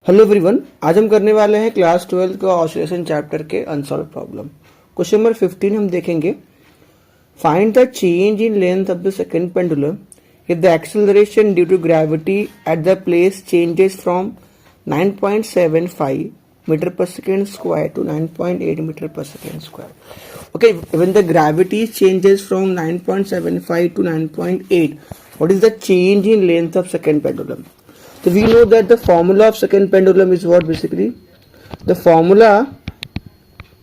Hello everyone, आज हम करने वाले हैं क्लास 12 का ऑसिलेशन चैप्टर के अनसॉल्व प्रॉब्लम। क्वेश्चन नंबर 15 हम देखेंगे। Find the change in length of the second pendulum if the acceleration due to gravity at the place changes from 9.75 metre per second square to 9.8 metre per second square. Okay, when the gravity changes from 9.75 to 9.8, what is the change in length of second pendulum? So we know that the formula of second pendulum is what? Basically the formula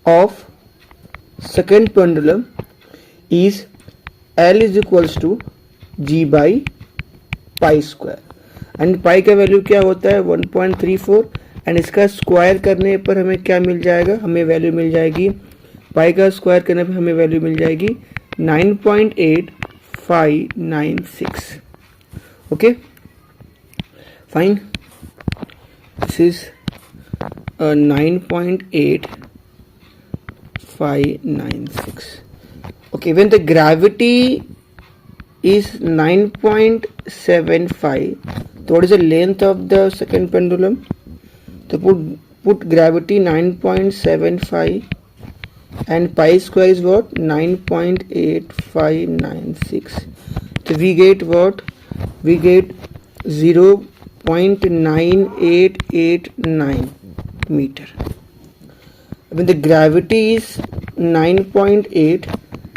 of second pendulum is L is equals to G by pi square, and pi का value क्या होता है 1.34, and इसका square करने पर हमें क्या मिल जाएगा, हमें वैल्यू मिल जाएगी, पाई का स्क्वायर करने पर हमें वैल्यू मिल जाएगी 9.8596। Okay fine, this is 9.8596। Okay, when the gravity is 9.75, so what is the length of the second pendulum? So put gravity 9.75 and pi square is what? 9.8596. So we get what? We get 0.9889 meter. When the gravity is 9.8,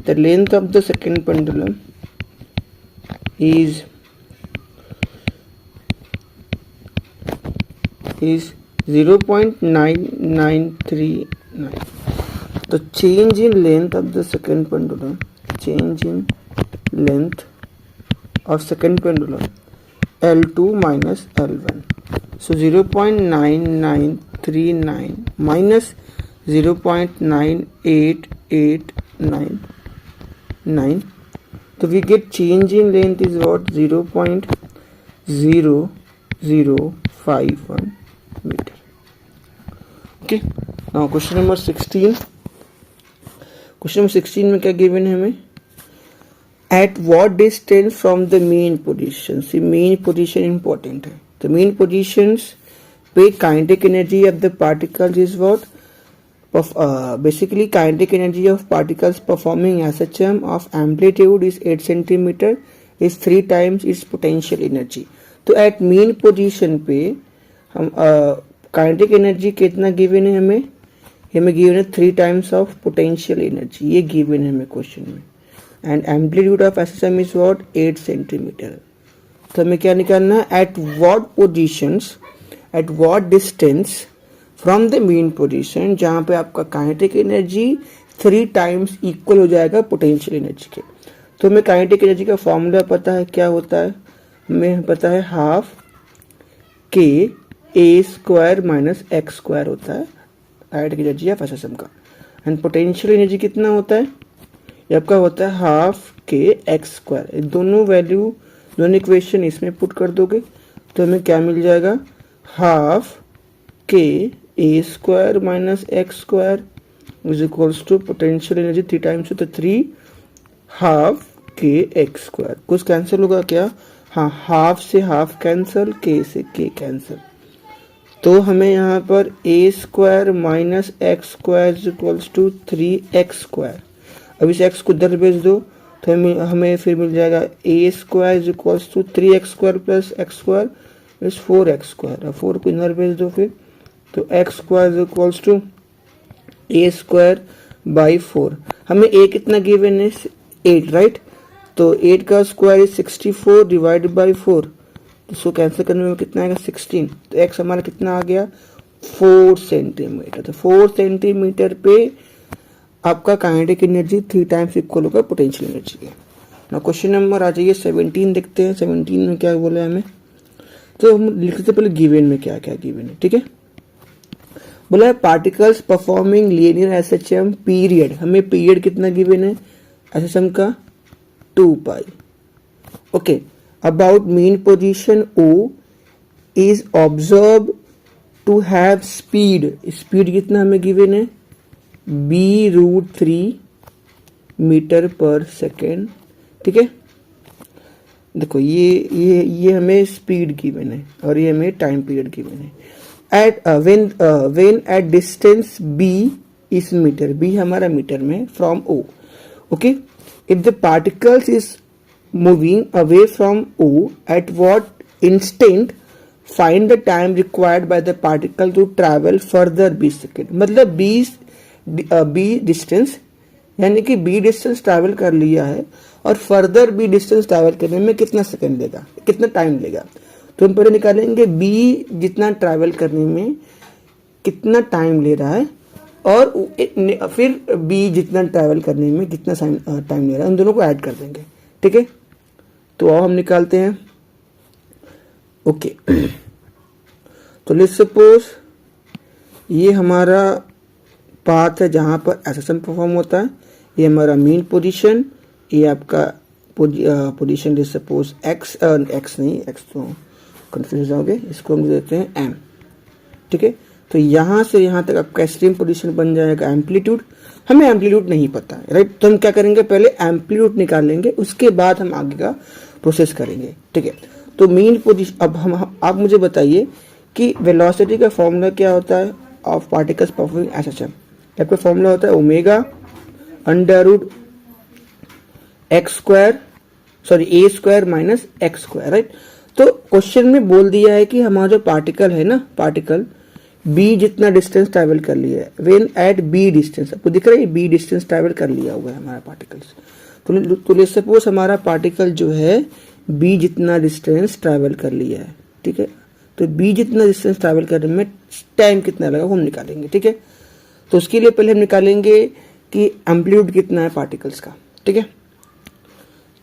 the length of the second pendulum is 0.9939. The change in length of the second pendulum, change in length of second pendulum, L2 minus L1. So 0.9939 minus 0.9889. So we get change in length is what? 0.0051 meter. Okay, now question number 16. Question number 16 में क्या given है हमें? At what distance from the mean position? See, mean position important है. The mean positions पे kinetic energy of the particles is what? Basically kinetic energy of particles performing SHM of amplitude is 8 centimeter is 3 times its potential energy. तो at mean position पे हम kinetic energy कितना given है हमें given है 3 times of potential energy, ये given है हमें क्वेश्चन में, and amplitude of SHM is what? 8 centimeter. तो हमें क्या निकालना है? at what positions, at what distance from the mean position, जहां पे आपका काइनेटिक एनर्जी 3 टाइम्स इक्वल हो जाएगा पोटेंशियल एनर्जी के। तो हमें काइनेटिक एनर्जी का फॉर्मूला पता है, क्या होता है हमें पता है, हाफ के a square minus x square होता है काइनेटिक एनर्जी ऑफ एसएसएम का, एंड पोटेंशियल एनर्जी कितना होता है, ये आपका होता है हाफ के एक्स स्क्वायर। दोनों वैल्यू, दोनों इक्वेशन इसमें पुट कर दोगे तो हमें क्या मिल जाएगा, हाफ के a square minus x square is equals to potential energy 3 times, तो 3 हाफ के एक्स स्क्वायर। कुछ कैंसिल होगा क्या? हाँ, हाफ से हाफ कैंसिल, के से के कैंसिल, तो हमें यहाँ पर a square minus x square is equals to 3x square. अब इस x को इधर भेज दो तो हमें फिर मिल जाएगा a square is equals to 3x square plus x square is 4x square. अब 4 को इधर भेज दो फिर, तो x square is equals to a square by 4। हमें ए कितना गिवन है? 8, राइट? तो 8 का स्क्वायर इज 64 डिवाइडेड बाई 4, तो इसको कैंसिल करने में कितना आएगा? 16। तो एक्स हमारा कितना आ गया? 4 सेंटीमीटर। तो 4 सेंटीमीटर पे आपका काइनेटिक एनर्जी 3 टाइम्स इक्वल होगा पोटेंशियल एनर्जी के। ना क्वेश्चन नंबर आ जाइए 17 देखते हैं। 17 में क्या बोला है हमें, तो हम लिखते से पहले गिवन में क्या क्या गिवन है, ठीक है। बोला है particles performing linear SHM period, हमें पीरियड कितना गिवन है एसएचएम का? 2 पाई। Okay, about mean position O is observe to have speed, speed कितना हमें गिवन है? b√3 मीटर पर सेकेंड, ठीक है। देखो ये हमें स्पीड गिवन है और ये हमें टाइम पीरियड गिवन है। at when at distance b is metre, b हमारा मीटर में from o. Okay, if the particles is moving away from o at what instant find the time required by the particle to travel further b second. मतलब b distance यानी कि b distance travel कर लिया है और further b distance travel करने में कितना सेकंड लेगा, कितना टाइम लेगा. तो हम पहले निकालेंगे b जितना ट्रैवल करने में कितना टाइम ले रहा है और फिर b जितना ट्रैवल करने में कितना टाइम ले रहा है, उन दोनों को ऐड कर देंगे. ठीक है, तो अब हम निकालते हैं. ओके, तो लेट्स सपोज ये हमारा पाथ है जहाँ पर एसेशन परफॉर्म होता है. ये हमारा मीन पोजीशन, ये आपका पोजीशन लेट्स सपोज एक्स नहीं, एक्स तो कंफ्यूज हो जाओगे, इसको हम देते हैं एम. ठीक है, तो यहाँ से यहाँ तक आपका एक्सट्रीम पोजीशन बन जाएगा एम्पलीट्यूड. हमें एम्पलीट्यूड नहीं पता है, राइट, तो हम क्या करेंगे, पहले एम्पलीट्यूड निकाल लेंगे, उसके बाद हम आगे का प्रोसेस करेंगे. ठीक है, तो मीन पोजीशन. अब आप मुझे बताइए कि वेलोसिटी का फॉर्मूला क्या होता है ऑफ पार्टिकल्स परफॉर्मिंग एसेशन. आपका फॉर्मूला होता है omega under root x square, sorry a square minus x square, right. तो क्वेश्चन में बोल दिया है कि हमारा जो पार्टिकल है ना, पार्टिकल b जितना डिस्टेंस ट्रैवल कर लिया है, व्हेन एट b डिस्टेंस, आपको दिख रहा है b डिस्टेंस ट्रैवल कर लिया हुआ है हमारा पार्टिकल्स. तो लेट्स सपोज हमारा पार्टिकल जो है b जितना डिस्टेंस ट्रैवल कर लिया है. ठीक है, तो b जितना डिस्टेंस ट्रैवल करने में टाइम कितना लगा वो हम निकालेंगे. ठीक है, तो उसके लिए पहले हम निकालेंगे कि एम्पलीट्यूड कितना है पार्टिकल्स का. ठीक है,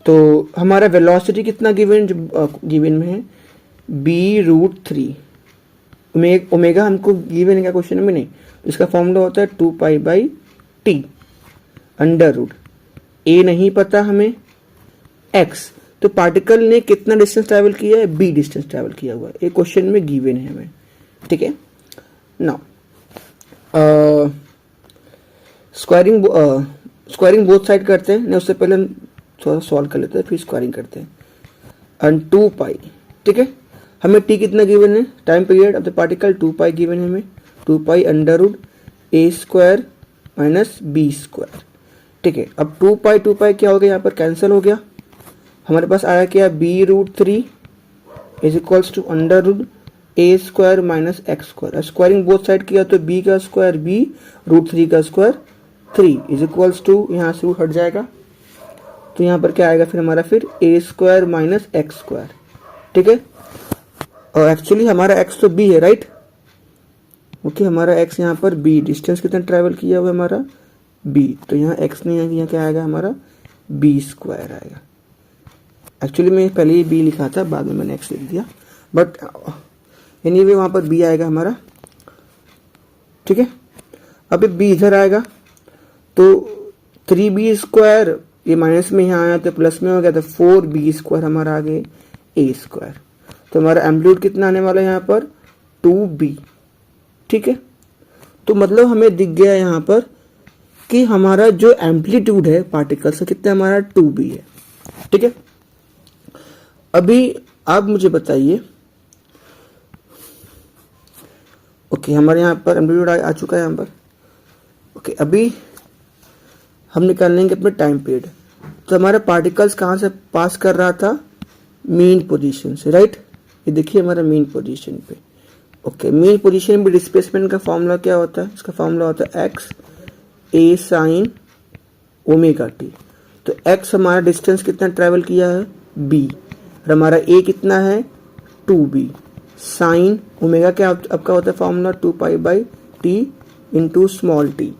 तो हमारा वेलोसिटी कितना गिवन में है b√3. ओमेगा हमको गिवन है क्वेश्चन में नहीं, तो इसका फॉर्मूला होता है 2π/t अंडर रूट ए नहीं पता हमें x. तो पार्टिकल ने कितना डिस्टेंस ट्रैवल किया है, b डिस्टेंस ट्रैवल किया हुआ है, एक क्वेश्चन में गिवन है हमें. ठीक है, नाउ स्क्वायरिंग बोथ साइड करते हैं. नहीं, उससे पहले हम थोड़ा सॉल्व कर लेते हैं, फिर स्क्वायरिंग करते हैं. एंड 2π. ठीक है, हमें t कितना गिवन है, time period of the particle 2π given है हमें, 2π under root a square minus b square. ठीक है, अब 2π क्या हो गया, यहाँ पर कैंसिल हो गया. हमारे पास आया क्या, b√3 is equals to under root a square minus x square. Squaring both side किया तो b का स्क्वायर b√3 का स्क्वायर 3 इज इक्वल्स टू, यहाँ से रूट हट जाएगा तो यहाँ पर क्या आएगा फिर हमारा, फिर ए स्क्वायर माइनस एक्स स्क्वायर. ठीक है, और एक्चुअली हमारा x तो b है, राइट. ओके, हमारा x यहाँ पर b, डिस्टेंस कितना ट्रैवल किया हुआ हमारा b, तो यहाँ x नहीं आएगा, यहाँ क्या आएगा हमारा b स्क्वायर आएगा. एक्चुअली मैं पहले ही b लिखा था, बाद में मैंने x लिख दिया, बट एनीवे वहाँ पर b आएगा हमारा. ठीक है, अभी b इधर आएगा तो 3b स्क्वायर, ये माइनस में यहाँ आया तो प्लस में हो गया, तो 4b स्क्वायर हमारा आ गया a स्क्वायर. तो हमारा एम्पलीट्यूड कितना आने वाला है यहाँ पर 2b. ठीक है, तो मतलब हमें दिख गया यहाँ पर कि हमारा जो एम्पलीट्यूड है पार्टिकल्स का कितना हमारा 2b है. ठीक है, अभी आप मुझे बताइए. ओके, हमारे यहाँ पर एम्पलीट्यूड आ चुका है यहाँ पर. ओके, अभी हम निकाल लेंगे अपने टाइम पीरियड. तो हमारा पार्टिकल्स कहाँ से पास कर रहा था, मीन पोजीशन से, राइट. ये देखिए हमारा मीन पोजीशन पे. ओके, मीन पोजीशन में डिस्प्लेसमेंट का फॉर्मूला क्या होता है, इसका फॉर्मूला होता है x a sine omega t. तो x हमारा डिस्टेंस कितना ट्रैवल किया है b, और हमारा a कितना है 2b. साइन ओमेगा क्या आपका होता है formula 2π/t into small t.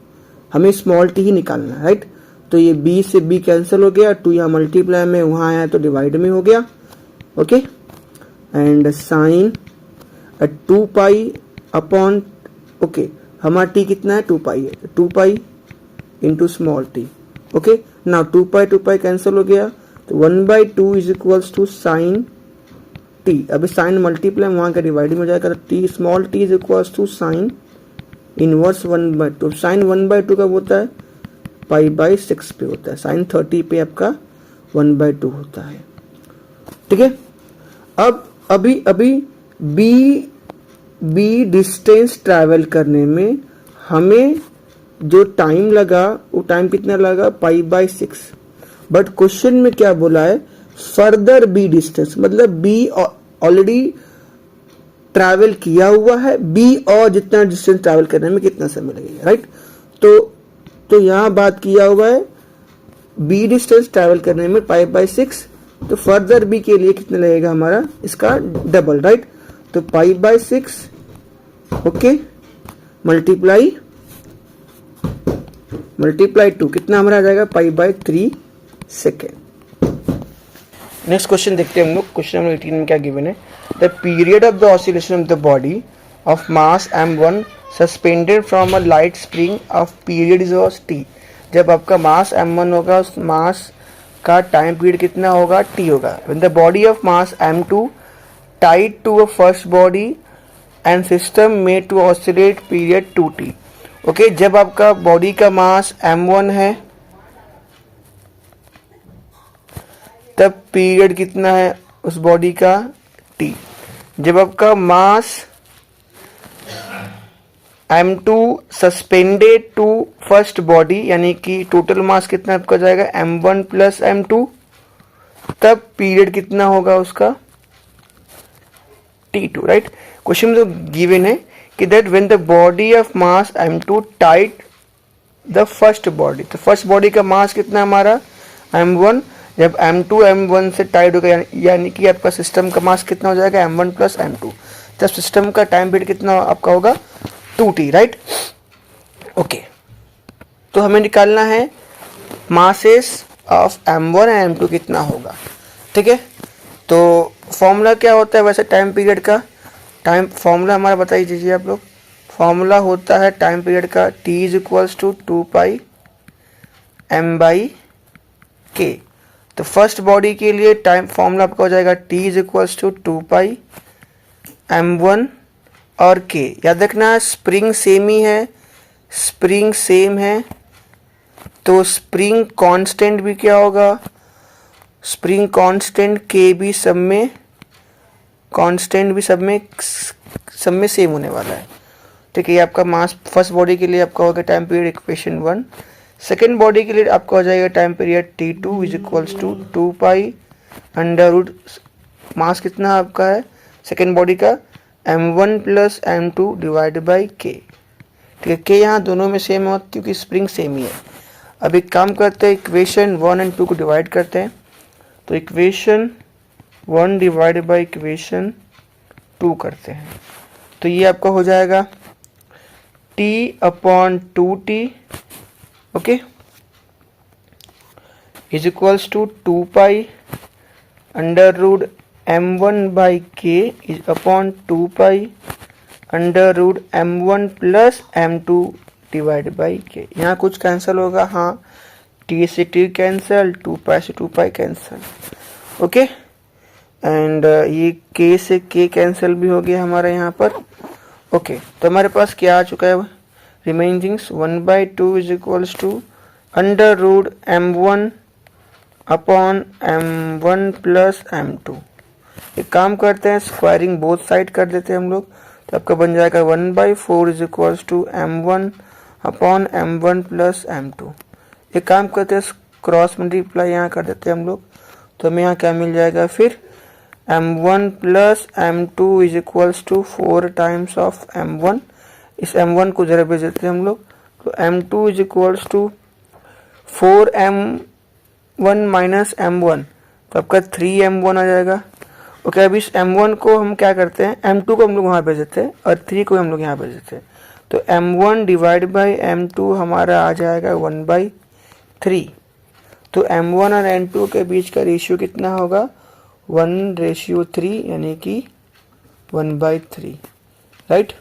हमें स्मॉल t ही निकालना है, राइट. तो ये b से b कैंसिल हो गया, 2 यहाँ मल्टीप्लाई में, वहाँ आया तो डिवाइड में हो गया. Okay, and sine 2π upon, okay हमारा t कितना है 2π है, 2π into small t. Okay, now 2π cancel हो गया, तो 1/2 is equals to sine t. अभी साइन मल्टीप्लाई वहाँ का डिवाइड में हो जाएगा, t small t is equals to sine inverse 1/2. Sine 1/2 कब होता है, π/6 पे होता है, साइन 30 पे आपका 1/2 होता है. ठीक है, अब अभी b बी डिस्टेंस ट्रैवल करने में हमें जो टाइम लगा वो टाइम कितना लगा π/6। बट क्वेश्चन में क्या बोला है, फर्दर बी डिस्टेंस, मतलब बी ऑलरेडी ट्रैवल किया हुआ है, बी और जितना डिस्टेंस ट्रैवल करने में कितना समय लगेगा, राइट। तो यहां बात किया हुआ है बी डिस्टेंस ट्रैवल करने में π/6, तो फर्दर बी के लिए कितना लगेगा हमारा, इसका डबल, राइट। तो π/6 ओके मल्टीप्लाई 2 कितना हमारा आ जाएगा π/3 सेकेंड। नेक्स्ट क्वेश्चन देखते हैं हम लोग। क्वेश्चन नंबर 18 में क्या गिवन है, the period of the oscillation of the body of mass m1 suspended from a light spring of period is t। जब आपका मास m1 होगा, उस मास का टाइम पीरियड कितना होगा, t होगा। When the body of mass m2 tied to a first body and system made to oscillate period 2t। Okay, जब आपका बॉडी का मास m1 है तब पीरियड कितना है उस बॉडी का, t। जब आपका mass m2 suspended to first body, यानी कि टोटल मास कितना आपका जाएगा m1 प्लस m2, तब पीरियड कितना होगा उसका t2, राइट। क्वेश्चन में तो गिवन है कि that when the body of mass m2 tied the first body, तो फर्स्ट बॉडी का मास कितना हमारा m1, जब m2 m1 से टाइड होगा यानी कि आपका सिस्टम का मास कितना हो जाएगा m1 प्लस m2, तब सिस्टम का टाइम पीरियड कितना आपका होगा 2t, राइट। ओके, तो हमें निकालना है masses of m1 and m2 कितना होगा, ठीक है। तो फॉर्मूला क्या होता है वैसे टाइम पीरियड का, टाइम फॉर्मूला हमारा बताइए दीजिए आप लोग। फॉर्मूला होता है टाइम पीरियड का t is equals to 2π m/k। तो फर्स्ट बॉडी के लिए टाइम फॉर्मूला आपका हो जाएगा t is equals to 2π m1 और k। याद रखना स्प्रिंग सेम ही है, स्प्रिंग सेम है तो स्प्रिंग कांस्टेंट भी क्या होगा, स्प्रिंग कांस्टेंट k भी सब में, कांस्टेंट भी सब में सेम होने वाला है, ठीक है। ये आपका मास फर्स्ट बॉडी के लिए आपका होगा time period equation 1। Second body के लिए आपका हो जाएगा time period t2 is equals to 2π under root mass कितना आपका है सेकेंड बॉडी का m1 plus m2 divide by k, ठीक है। k यहाँ दोनों में सेम है क्योंकि स्प्रिंग सेम ही है। अब एक काम करते हैं, इक्वेशन 1 और 2 को डिवाइड करते हैं। तो इक्वेशन 1 डिवाइड बाई इक्वेशन 2 करते हैं, तो ये आपका हो जाएगा t/2t okay is equals to 2π under root m1 by k is upon 2π under root m1 plus m2 divide by k। यहाँ कुछ कैंसिल होगा, हाँ t से t कैंसिल, 2π से 2π कैंसिल, ओके। एंड ये k से k कैंसिल भी हो गया हमारा यहाँ पर, ओके। तो हमारे पास क्या आ चुका है, remaining things 1/2 is equals to under root m1 upon m1 plus m2। एक काम करते हैं, स्क्वायरिंग बोथ साइड कर देते हैं हम लोग, तो आपका बन जाएगा 1/4 is equals to m1 upon m1 plus m2। एक काम करते हैं, क्रॉस मल्टीप्लाई यहाँ कर देते हैं हम लोग, तो हमें यहाँ क्या मिल जाएगा फिर m1 plus m2 is equals to 4 times of m1। इस m1 को जरा भेज देते हैं हम लोग, तो m2 is equals to 4m1 minus m1, तो आपका 3m1 आ जाएगा, ओके। अब इस m1 को हम क्या करते हैं, m2 को हम लोग वहाँ भेज देते हैं और 3 को हम लोग यहाँ भेज देते हैं, तो m1 डिवाइड बाई m2 हमारा आ जाएगा 1/3। तो m1 और m2 के बीच का रेशियो कितना होगा 1:3, यानी कि 1/3, राइट।